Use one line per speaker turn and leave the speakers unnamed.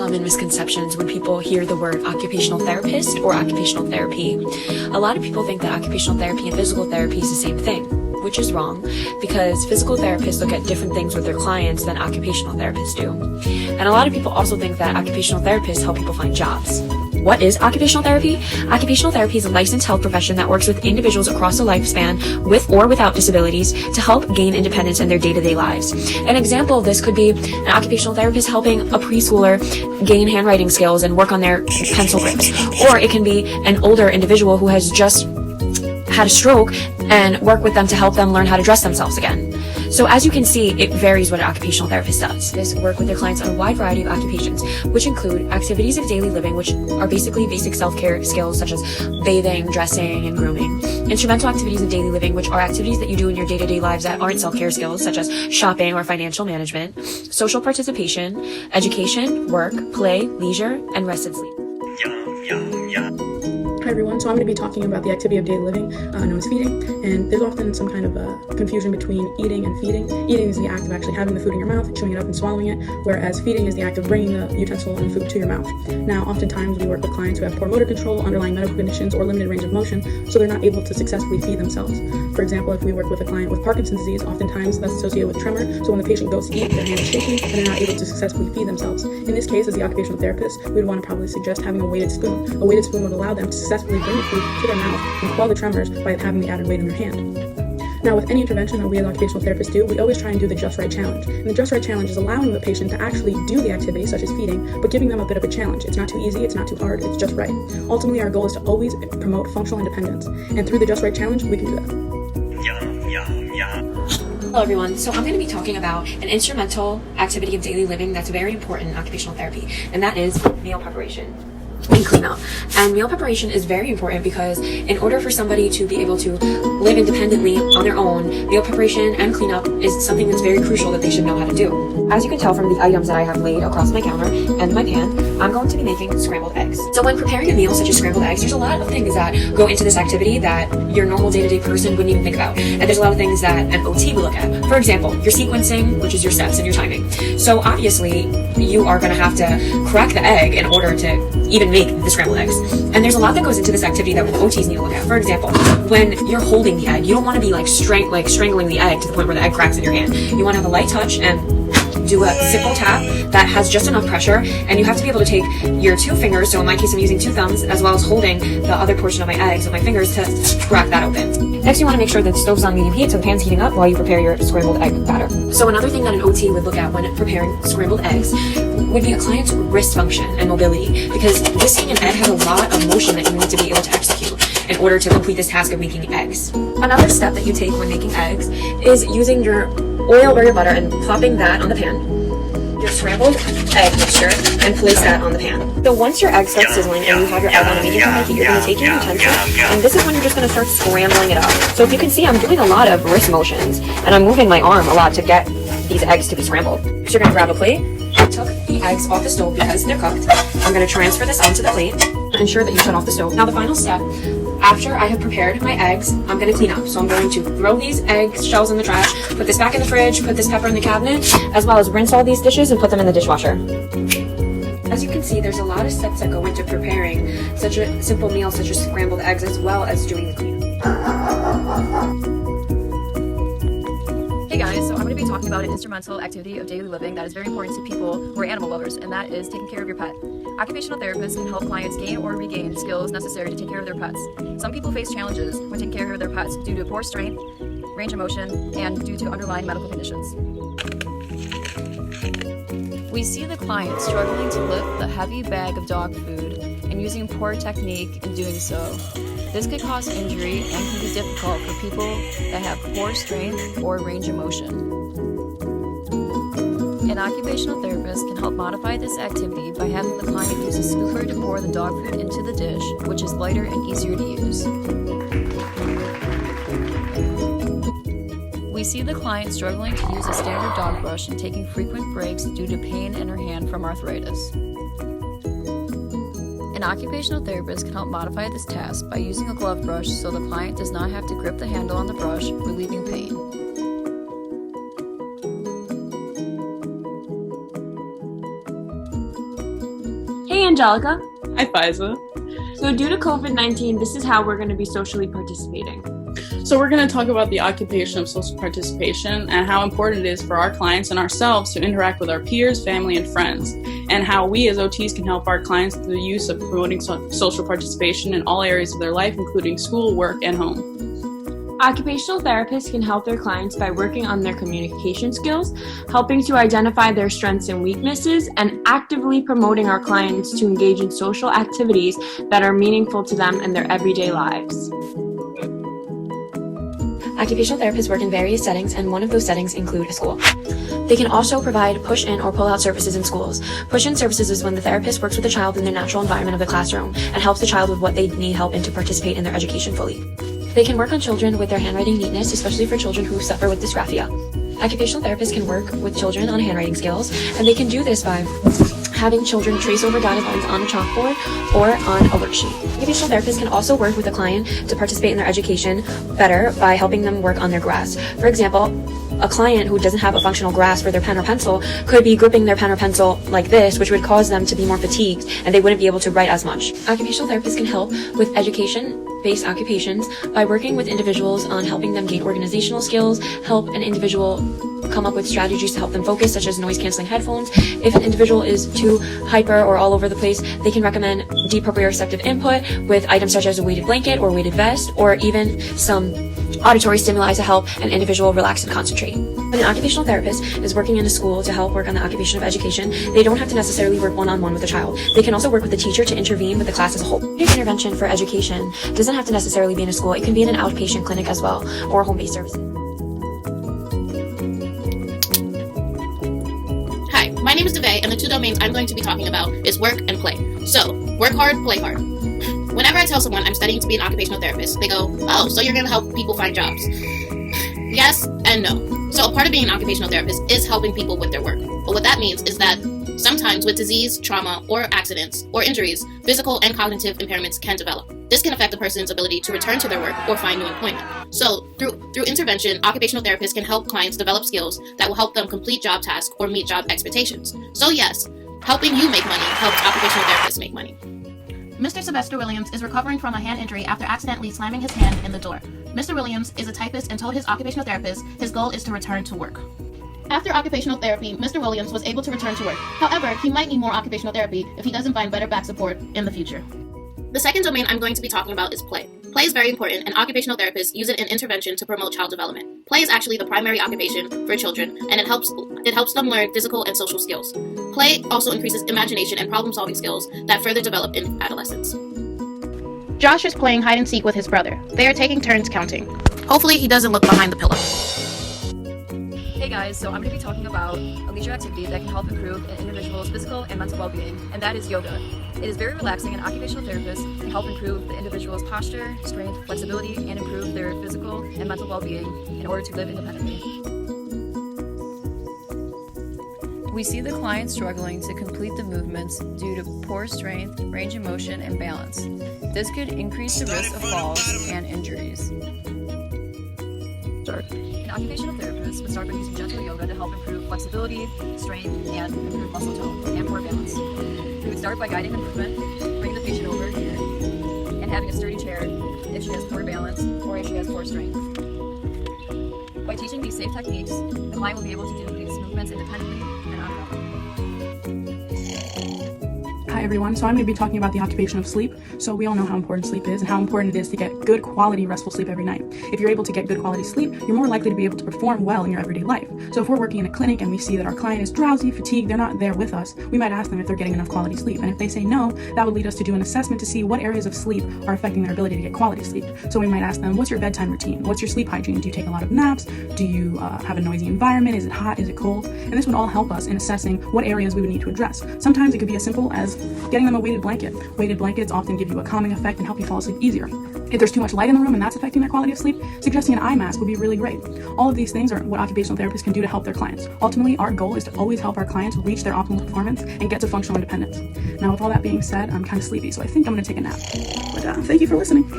common misconceptions when people hear the word occupational therapist or occupational therapy. A lot of people think that occupational therapy and physical therapy is the same thing, which is wrong because physical therapists look at different things with their clients than occupational therapists do. And a lot of people also think that occupational therapists help people find jobs. What is occupational therapy? Occupational therapy is a licensed health profession that works with individuals across the lifespan with or without disabilities to help gain independence in their day-to-day lives. An example of this could be an occupational therapist helping a preschooler gain handwriting skills and work on their pencil grips. Or it can be an older individual who has just had a stroke and work with them to help them learn how to dress themselves again. So as you can see, it varies what an occupational therapist does. They work with their clients on a wide variety of occupations, which include activities of daily living, which are basically basic self-care skills such as bathing, dressing, and grooming. Instrumental activities of daily living, which are activities that you do in your day-to-day lives that aren't self-care skills, such as shopping or financial management. Social participation, education, work, play, leisure, and rest and sleep.
Hi everyone, so I'm going to be talking about the activity of daily living known as feeding, and there's often some kind of confusion between eating and feeding. Eating is the act of actually having the food in your mouth, chewing it up and swallowing it, whereas feeding is the act of bringing the utensil and food to your mouth. Now, oftentimes we work with clients who have poor motor control, underlying medical conditions, or limited range of motion, so they're not able to successfully feed themselves. For example, if we work with a client with Parkinson's disease, oftentimes that's associated with tremor, so when the patient goes to eat, their hand is shaking, and they're not able to successfully feed themselves. In this case, as the occupational therapist, we would want to probably suggest having a weighted spoon. A weighted spoon would allow them to successfully bring the food to their mouth and quell the tremors by having the added weight in their hand. Now, with any intervention that we as occupational therapists do, we always try and do the just right challenge. And the just right challenge is allowing the patient to actually do the activity, such as feeding, but giving them a bit of a challenge. It's not too easy, it's not too hard, it's just right. Ultimately, our goal is to always promote functional independence. And through the just right challenge, we can do that.
Hello everyone, so I'm going to be talking about an instrumental activity of daily living that's very important in occupational therapy, and that is meal preparation and cleanup. And meal preparation is very important because in order for somebody to be able to live independently on their own, meal preparation and cleanup is something that's very crucial that they should know how to do. As you can tell from the items that I have laid across my counter and my pan, I'm going to be making scrambled eggs. So when preparing a meal such as scrambled eggs, there's a lot of things that go into this activity that your normal day-to-day person wouldn't even think about. And there's a lot of things that an OT would look at. For example, your sequencing, which is your steps and your timing. So obviously, you are going to have to crack the egg in order to even make the scrambled eggs. And there's a lot that goes into this activity that the OTs need to look at. For example, when you're holding the egg, you don't want to be like strangling the egg to the point where the egg cracks in your hand. You want to have a light touch and do a simple tap that has just enough pressure, and you have to be able to take your two fingers, so in my case I'm using two thumbs, as well as holding the other portion of my eggs with my fingers to crack that open. Next, you want to make sure that the stove's on medium heat so the pan's heating up while you prepare your scrambled egg batter. So another thing that an OT would look at when preparing scrambled eggs would be a client's wrist function and mobility, because whisking an egg has a lot of motion that you need to be able to execute in order to complete this task of making eggs. Another step that you take when making eggs is using your oil or your butter and plopping that on the pan, your scrambled egg mixture, and place that on the pan. So once your egg starts sizzling and you have your egg on a medium high heat, you're going to take your utensil, and this is when you're just going to start scrambling it up. So if you can see, I'm doing a lot of wrist motions, and I'm moving my arm a lot to get these eggs to be scrambled. So you're going to grab a plate. I took the eggs off the stove because they're cooked. I'm going to transfer this onto the plate. Ensure that you shut off the stove. Now the final step, after I have prepared my eggs, I'm going to clean up. So I'm going to throw these egg shells in the trash, put this back in the fridge, put this pepper in the cabinet, as well as rinse all these dishes and put them in the dishwasher. As you can see, there's a lot of steps that go into preparing such a simple meal such as scrambled eggs, as well as doing the cleanup.
Hey guys, so I'm going to be talking about an instrumental activity of daily living that is very important to people who are animal lovers, and that is taking care of your pet. Occupational therapists can help clients gain or regain skills necessary to take care of their pets. Some people face challenges when taking care of their pets due to poor strength, range of motion, and due to underlying medical conditions. We see the client struggling to lift the heavy bag of dog food and using poor technique in doing so. This could cause injury and can be difficult for people that have poor strength or range of motion. An occupational therapist can help modify this activity by having the client use a scooper to pour the dog food into the dish, which is lighter and easier to use. We see the client struggling to use a standard dog brush and taking frequent breaks due to pain in her hand from arthritis. An occupational therapist can help modify this task by using a glove brush so the client does not have to grip the handle on the brush, relieving pain.
Angelica.
Hi, Faiza.
So due to COVID-19, this is how we're going to be socially participating.
So we're going to talk about the occupation of social participation and how important it is for our clients and ourselves to interact with our peers, family, and friends, and how we as OTs can help our clients through the use of promoting social participation in all areas of their life, including school, work, and home.
Occupational therapists can help their clients by working on their communication skills, helping to identify their strengths and weaknesses, and actively promoting our clients to engage in social activities that are meaningful to them in their everyday lives.
Occupational therapists work in various settings, and one of those settings include a school. They can also provide push-in or pull-out services in schools. Push-in services is when the therapist works with the child in their natural environment of the classroom and helps the child with what they need help in to participate in their education fully. They can work on children with their handwriting neatness, especially for children who suffer with dysgraphia. Occupational therapists can work with children on handwriting skills, and they can do this by having children trace over dotted lines on a chalkboard or on a worksheet. Occupational therapists can also work with a client to participate in their education better by helping them work on their grasp. For example, a client who doesn't have a functional grasp for their pen or pencil could be gripping their pen or pencil like this, which would cause them to be more fatigued and they wouldn't be able to write as much. Occupational therapists can help with education-based occupations by working with individuals on helping them gain organizational skills, help an individual come up with strategies to help them focus, such as noise-canceling headphones. If an individual is too hyper or all over the place, they can recommend deep proprioceptive input with items such as a weighted blanket or weighted vest, or even some auditory stimuli to help an individual relax and concentrate. When an occupational therapist is working in a school to help work on the occupation of education, they don't have to necessarily work one-on-one with the child. They can also work with the teacher to intervene with the class as a whole. Intervention for education doesn't have to necessarily be in a school. It can be in an outpatient clinic as well, or home-based services.
Hi, my name is Devay, and the two domains I'm going to be talking about is work and play. So, work hard, play hard. Whenever I tell someone I'm studying to be an occupational therapist, they go, "Oh, so you're going to help people find jobs?" Yes and no. So a part of being an occupational therapist is helping people with their work. But what that means is that sometimes with disease, trauma, or accidents, or injuries, physical and cognitive impairments can develop. This can affect a person's ability to return to their work or find new employment. So through intervention, occupational therapists can help clients develop skills that will help them complete job tasks or meet job expectations. So yes, helping you make money helps occupational therapists make money.
Mr. Sylvester Williams is recovering from a hand injury after accidentally slamming his hand in the door. Mr. Williams is a typist and told his occupational therapist his goal is to return to work. After occupational therapy, Mr. Williams was able to return to work. However, he might need more occupational therapy if he doesn't find better back support in the future.
The second domain I'm going to be talking about is play. Play is very important, and occupational therapists use it in intervention to promote child development. Play is actually the primary occupation for children, and it helps them learn physical and social skills. Play also increases imagination and problem-solving skills that further develop in adolescence.
Josh is playing hide and seek with his brother. They are taking turns counting. Hopefully he doesn't look behind the pillow.
Hey guys, so I'm going to be talking about a leisure activity that can help improve an individual's physical and mental well-being, and that is yoga. It is very relaxing, and occupational therapists can help improve the individual's posture, strength, flexibility, and improve their physical and mental well-being in order to live independently.
We see the client struggling to complete the movements due to poor strength, range of motion, and balance. This could increase the risk of falls and injuries.
An occupational therapist would start by using gentle yoga to help improve flexibility, strength, and improve muscle tone and poor balance. We would start by guiding the movement, bring the patient over here, and having a sturdy chair if she has poor balance or if she has poor strength. By teaching these safe techniques, the client will be able to do these movements independently and on her own.
Hi everyone, so I'm going to be talking about the occupation of sleep. So we all know how important sleep is and how important it is to get good quality restful sleep every night. If you're able to get good quality sleep, you're more likely to be able to perform well in your everyday life. So if we're working in a clinic and we see that our client is drowsy, fatigued, they're not there with us, we might ask them if they're getting enough quality sleep. And if they say no, that would lead us to do an assessment to see what areas of sleep are affecting their ability to get quality sleep. So we might ask them, what's your bedtime routine? What's your sleep hygiene? Do you take a lot of naps? Do you have a noisy environment? Is it hot? Is it cold? And this would all help us in assessing what areas we would need to address. Sometimes it could be as simple as getting them a weighted blanket. Weighted blankets often give you a calming effect and help you fall asleep easier. If there's too much light in the room and that's affecting their quality of sleep, suggesting an eye mask would be really great. All of these things are what occupational therapists can do to help their clients. Ultimately, our goal is to always help our clients reach their optimal performance and get to functional independence. Now, with all that being said, I'm kind of sleepy, so I think I'm going to take a nap. But thank you for listening.